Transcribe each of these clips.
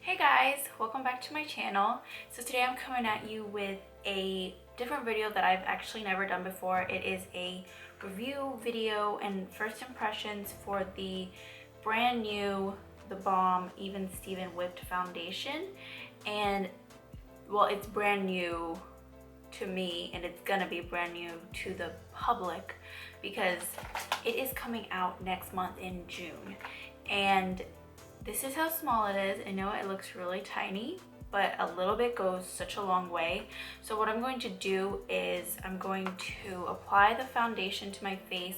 Hey guys, welcome back to my channel. So today I'm coming at you with a different video that I've actually never done before. It is a review video and first impressions for the brand new the Balm Even Steven Whipped Foundation. And well, it's brand new to me and it's gonna be brand new to the public because it is coming out next month in June. And this is how small it is. I know it looks really tiny, but a little bit goes such a long way. So what I'm going to do is I'm going to apply the foundation to my face,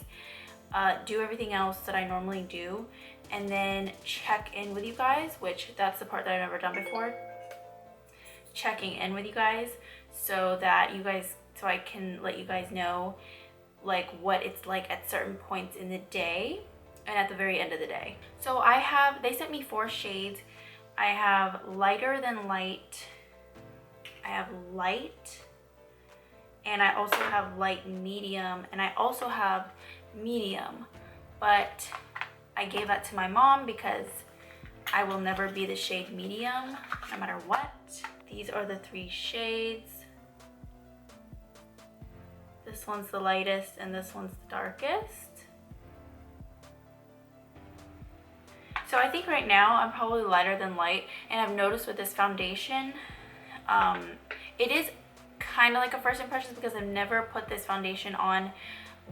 do everything else that I normally do, and then check in with you guys, which that's the part that I've never done before. Checking in with you guys so that so I can let you guys know like what it's like at certain points in the day and at the very end of the day. So they sent me 4 shades. I have lighter than light, I have light, and I also have light medium, and I also have medium, but I gave that to my mom because I will never be the shade medium no matter what. These are the 3 shades. This one's the lightest and this one's the darkest. So I think right now I'm probably lighter than light, and I've noticed with this foundation, it is kind of like a first impression because I've never put this foundation on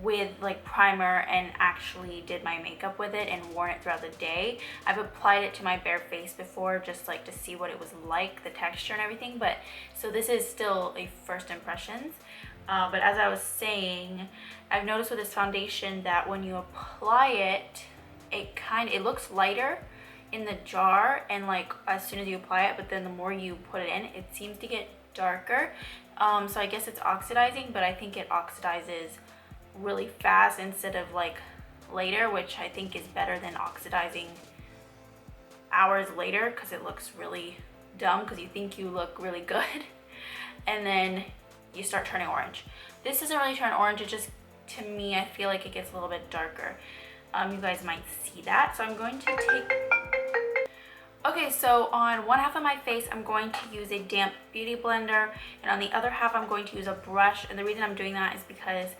with like primer and actually did my makeup with it and worn it throughout the day. I've applied it to my bare face before just like to see what it was like, the texture and everything, but so this is still a first impressions. But as I was saying, I've noticed with this foundation that when you apply it, it looks lighter in the jar and like as soon as you apply it, but then the more you put it in, it seems to get darker. So I guess it's oxidizing, but I think it oxidizes really fast instead of like later, which I think is better than oxidizing hours later because it looks really dumb because you think you look really good and then you start turning orange. This doesn't really turn orange, it just, to me, I feel like it gets a little bit darker. You guys might see that. So I'm going to take, okay, so on one half of my face, I'm going to use a damp beauty blender, and on the other half, I'm going to use a brush. And the reason I'm doing that is because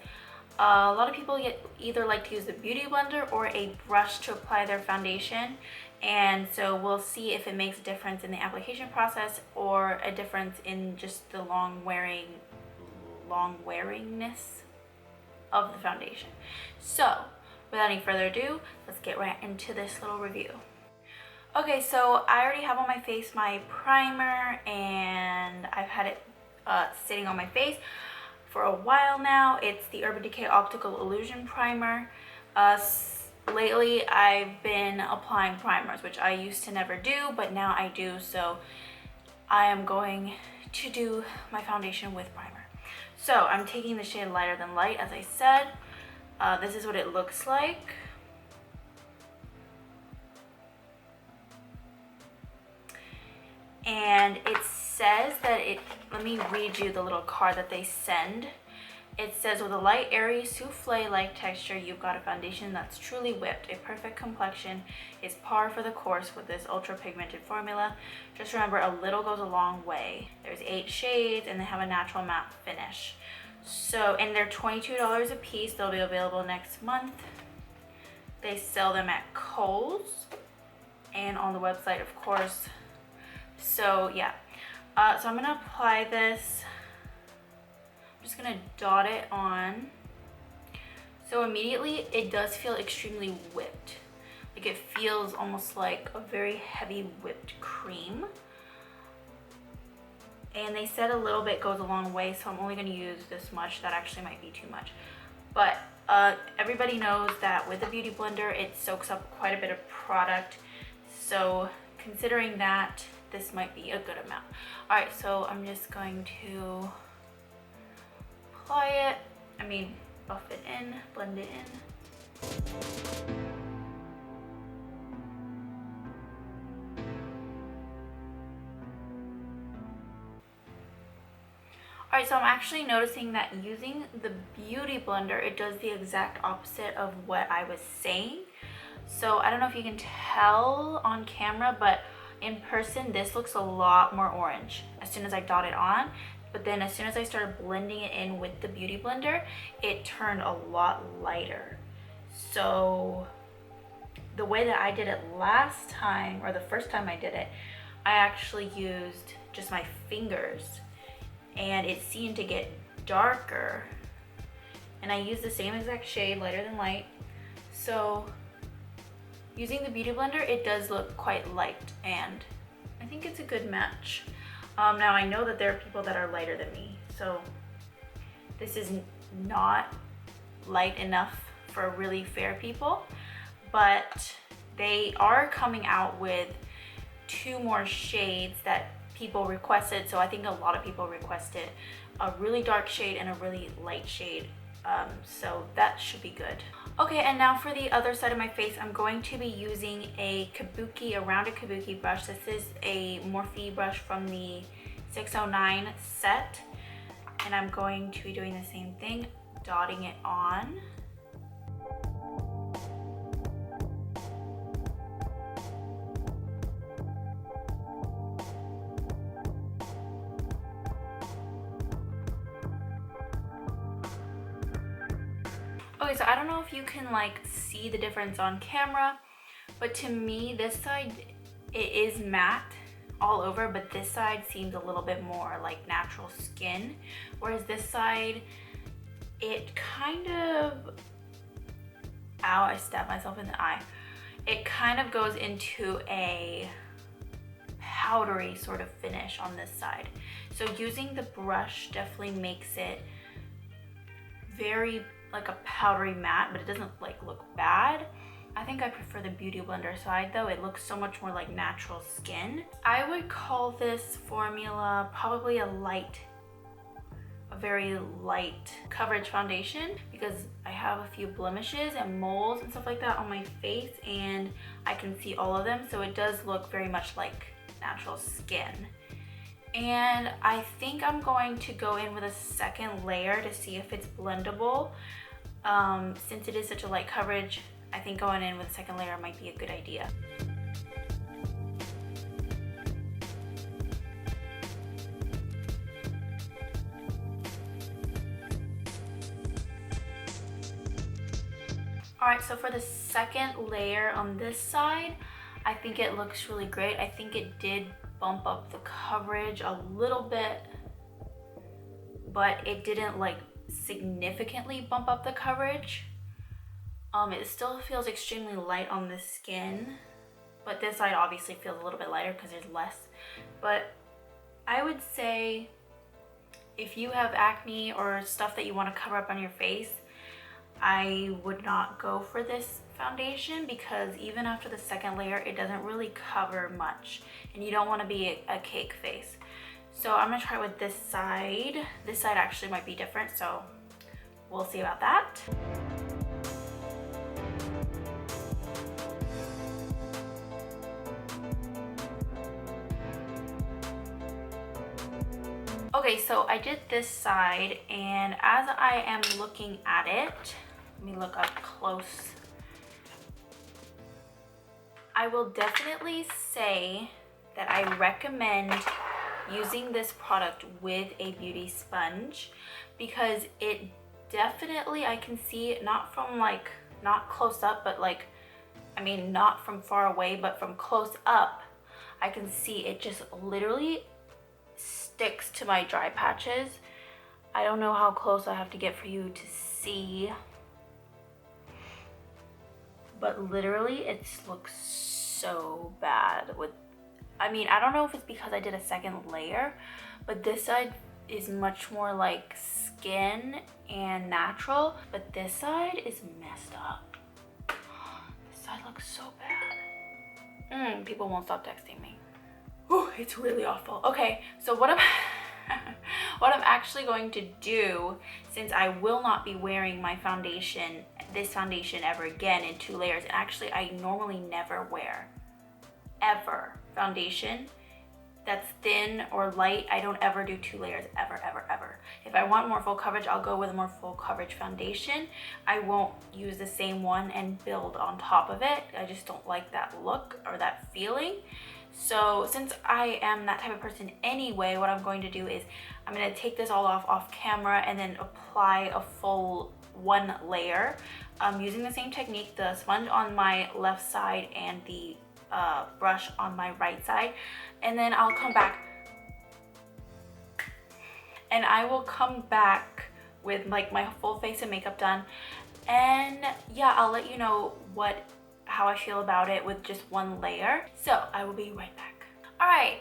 a lot of people either like to use the beauty blender or a brush to apply their foundation. And so we'll see if it makes a difference in the application process or a difference in just the long wearingness of the foundation. So without any further ado, let's get right into this little review. Okay, so I already have on my face my primer, and I've had it sitting on my face for a while now. It's the Urban Decay Optical Illusion Primer. Lately, I've been applying primers, which I used to never do, but now I do, so I am going to do my foundation with primer. So I'm taking the shade Lighter Than Light, as I said. This is what it looks like. And it says that let me read you the little card that they send. It says, with a light, airy, souffle-like texture, you've got a foundation that's truly whipped. A perfect complexion is par for the course with this ultra-pigmented formula. Just remember, a little goes a long way. There's 8 shades, and they have a natural matte finish. So, and they're $22 a piece. They'll be available next month. They sell them at Kohl's and on the website, of course. So yeah, so I'm gonna apply this. I'm just gonna dot it on. So immediately it does feel extremely whipped. Like it feels almost like a very heavy whipped cream. And they said a little bit goes a long way, so I'm only going to use this much. That actually might be too much. But everybody knows that with a beauty blender, it soaks up quite a bit of product. So considering that, this might be a good amount. All right, so I'm just going to apply it. Buff it in, blend it in. Alright, so I'm actually noticing that using the beauty blender, it does the exact opposite of what I was saying. So I don't know if you can tell on camera, but in person, this looks a lot more orange as soon as I dot it on. But then as soon as I started blending it in with the Beauty Blender, it turned a lot lighter. So the way that I did it last time, or the first time I did it, I actually used just my fingers and it seemed to get darker. And I used the same exact shade, lighter than light. So using the Beauty Blender, it does look quite light and I think it's a good match. Now I know that there are people that are lighter than me, so this is not light enough for really fair people, but they are coming out with 2 more shades that people requested. So I think a lot of people requested a really dark shade and a really light shade. So that should be good. Okay, and now for the other side of my face, I'm going to be using a rounded kabuki brush. This is a Morphe brush from the 609 set. And I'm going to be doing the same thing, dotting it on. Okay, so I don't know if you can like see the difference on camera, but to me this side, it is matte all over, but this side seems a little bit more like natural skin, whereas this side, it kind of, ow, I stabbed myself in the eye. It kind of goes into a powdery sort of finish on this side. So using the brush definitely makes it very like a powdery matte, but it doesn't like look bad. I think I prefer the Beauty Blender side though. It looks so much more like natural skin. I would call this formula probably a very light coverage foundation because I have a few blemishes and moles and stuff like that on my face and I can see all of them, so it does look very much like natural skin. And I think I'm going to go in with a second layer to see if it's blendable. Since it is such a light coverage, I think going in with a second layer might be a good idea. Alright, so for the second layer on this side, I think it looks really great. I think it did bump up the coverage a little bit, but it didn't like significantly bump up the coverage. It still feels extremely light on the skin, but this side obviously feels a little bit lighter because there's less. But I would say if you have acne or stuff that you want to cover up on your face, I would not go for this foundation because even after the second layer, it doesn't really cover much and you don't want to be a cake face. So I'm gonna try with this side. This side actually might be different, so we'll see about that. Okay, so I did this side, and as I am looking at it, let me look up close. I will definitely say that I recommend using this product with a beauty sponge because it definitely, I can see it not from like, not close up, but like, I mean, not from far away, but from close up, I can see it just literally sticks to my dry patches. I don't know how close I have to get for you to see, but literally it looks so bad with, I mean, I don't know if it's because I did a second layer, but this side is much more like skin and natural, but this side is messed up. This side looks so bad. People won't stop texting me. Ooh, it's really awful. Okay, so what I'm actually going to do, since I will not be wearing my foundation, this foundation ever again in 2 layers, and actually I normally never wear ever foundation that's thin or light. I don't ever do 2 layers ever. If I want more full coverage, I'll go with a more full coverage foundation. I won't use the same one and build on top of it. I just don't like that look or that feeling. So since I am that type of person anyway, what I'm going to do is I'm going to take this all off camera and then apply a full one layer using the same technique, the sponge on my left side and the brush on my right side. And then I'll come back and I will come back with like my full face of makeup done. And yeah, I'll let you know how I feel about it with just one layer. So I will be right back. All right,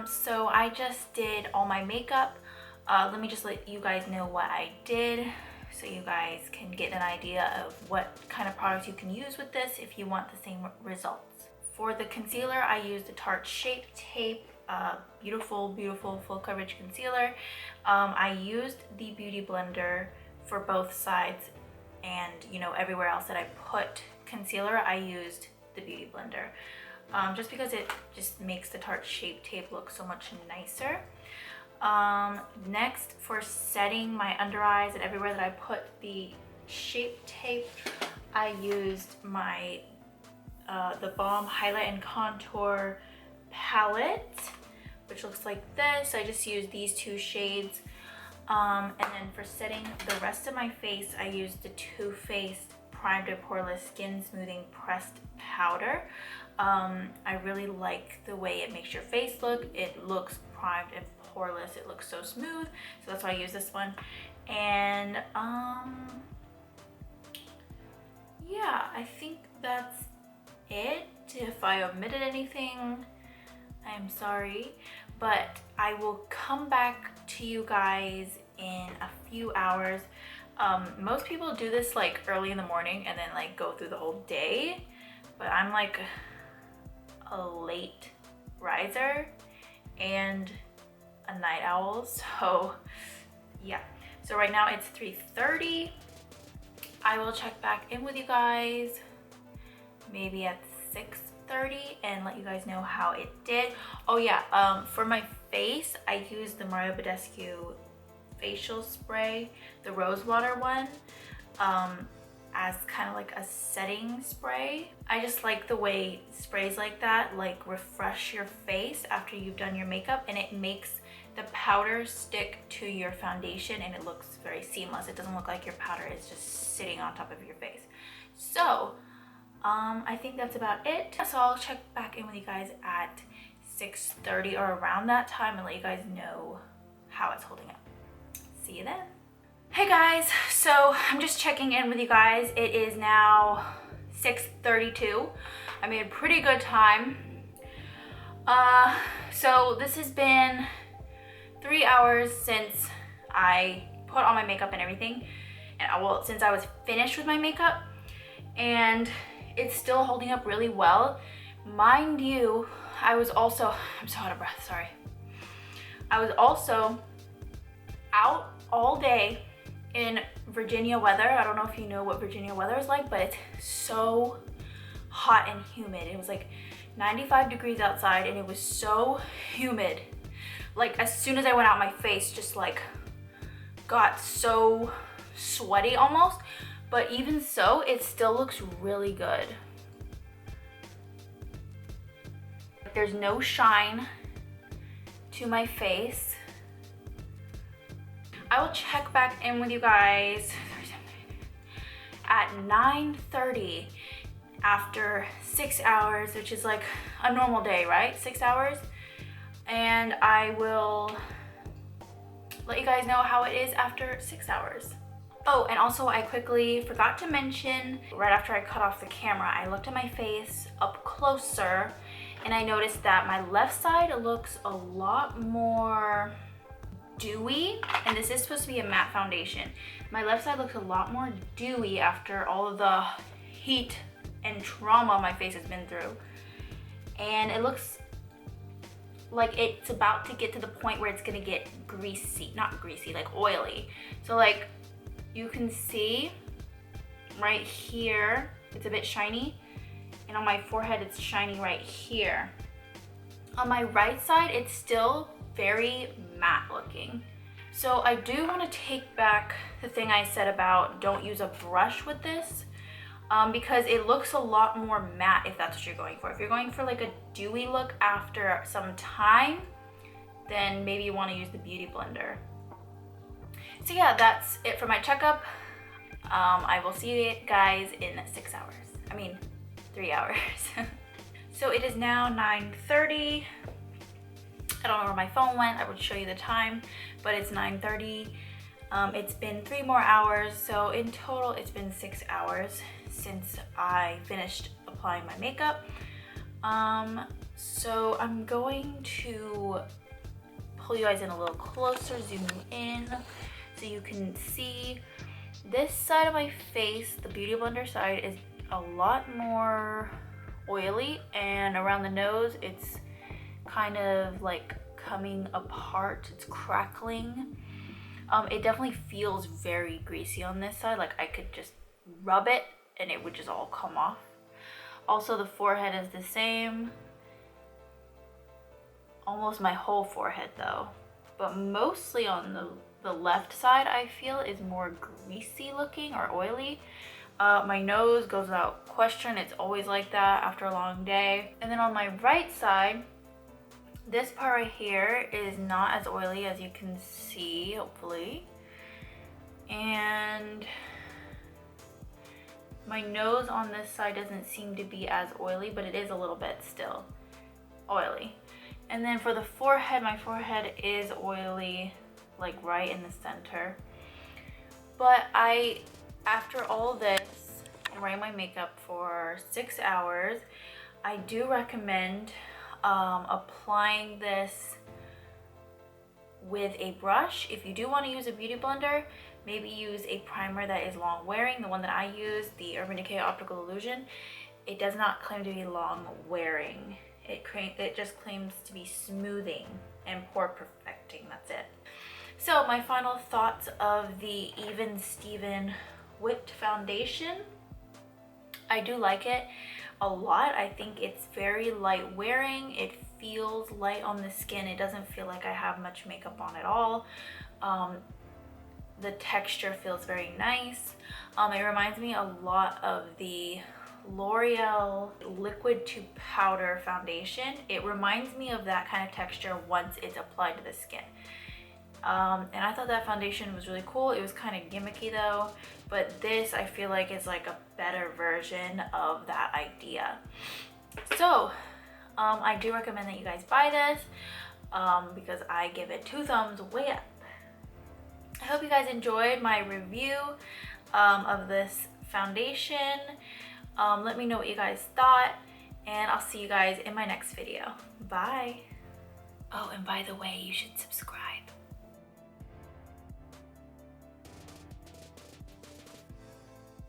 so I just did all my makeup. Let me just let you guys know what I did so you guys can get an idea of what kind of products you can use with this if you want the same results. For the concealer, I used the Tarte Shape Tape beautiful full coverage concealer. I used the Beauty Blender for both sides, and you know, everywhere else that I put concealer, I used the Beauty Blender, just because it just makes the Tarte Shape Tape look so much nicer. Next, for setting my under eyes and everywhere that I put the Shape Tape, I used my the Balm Highlight and Contour palette, which looks like this. I just used these two shades. And then for setting the rest of my face, I used the Too Faced Primed and Poreless Skin Smoothing Pressed Powder. I really like the way it makes your face look. It looks primed and poreless. It looks so smooth. So that's why I use this one. And yeah, I think that's it. If I omitted anything, I'm sorry, but I will come back to you guys in a few hours. Most people do this like early in the morning and then like go through the whole day, but I'm like a late riser and a night owl, so yeah. So right now it's 3:30. I will check back in with you guys maybe at 6:30 and let you guys know how it did. Oh yeah, for my face, I used the Mario Badescu facial spray, the rose water one, as kind of like a setting spray. I just like the way sprays like that like refresh your face after you've done your makeup, and it makes the powder stick to your foundation and it looks very seamless. It doesn't look like your powder is just sitting on top of your face. So I think that's about it. So I'll check back in with you guys at 6:30 or around that time and let you guys know how it's holding up. See you then. Hey guys, so I'm just checking in with you guys. It is now 6:32. I made a pretty good time. So this has been 3 hours since I put on my makeup and everything, and well, since I was finished with my makeup, and it's still holding up really well. Mind you, I'm so out of breath, sorry. I was also out all day in Virginia weather. I don't know if you know what Virginia weather is like, but it's so hot and humid. It was like 95 degrees outside and it was so humid. Like as soon as I went out, my face just like got so sweaty almost. But even so, it still looks really good. There's no shine to my face. I will check back in with you guys at 9:30 after 6 hours, which is like a normal day, right? 6 hours. And I will let you guys know how it is after 6 hours. Oh, and also I quickly forgot to mention, right after I cut off the camera, I looked at my face up closer and I noticed that my left side looks a lot more dewy, and this is supposed to be a matte foundation. My left side looks a lot more dewy after all of the heat and trauma my face has been through. And it looks like it's about to get to the point where it's gonna get greasy, not greasy, like oily. So like, you can see right here, it's a bit shiny, and on my forehead, it's shiny right here. On my right side, it's still very matte looking. So I do want to take back the thing I said about don't use a brush with this. because it looks a lot more matte if that's what you're going for. If you're going for like a dewy look after some time, then maybe you want to use the Beauty Blender. So yeah, that's it for my checkup. I will see you guys in 6 hours. I mean, 3 hours. So it is now 9:30. I don't know where my phone went. I would show you the time, but it's 9:30. It's been 3 more hours, so in total it's been 6 hours since I finished applying my makeup. So I'm going to pull you guys in a little closer, zoom in, so you can see this side of my face. The Beauty Blender side is a lot more oily, and around the nose it's kind of like coming apart, it's crackling. It definitely feels very greasy on this side, like I could just rub it and it would just all come off. Also, the forehead is the same, almost my whole forehead though, but mostly on the left side I feel is more greasy looking or oily. My nose goes without question, it's always like that after a long day. And then on my right side, this part right here is not as oily as you can see, hopefully. And my nose on this side doesn't seem to be as oily, but it is a little bit still oily. And then for the forehead, my forehead is oily, like right in the center. But after all this and wearing my makeup for 6 hours, I do recommend applying this with a brush. If you do want to use a Beauty Blender, maybe use a primer that is long wearing. The one that I use, the Urban Decay Optical Illusion, it does not claim to be long wearing. It just claims to be smoothing and pore perfecting. That's it. So my final thoughts of the Even Steven Whipped Foundation. I do like it a lot. I think it's very light wearing. It feels light on the skin. It doesn't feel like I have much makeup on at all. The texture feels very nice. It reminds me a lot of the L'Oreal Liquid to Powder foundation. It reminds me of that kind of texture once it's applied to the skin. And I thought that foundation was really cool. It was kind of gimmicky though, but this I feel like is like a better version of that idea. So I do recommend that you guys buy this because I give it 2 thumbs way up. I hope you guys enjoyed my review of this foundation. Let me know what you guys thought, and I'll see you guys in my next video. Bye. Oh, and by the way, you should subscribe.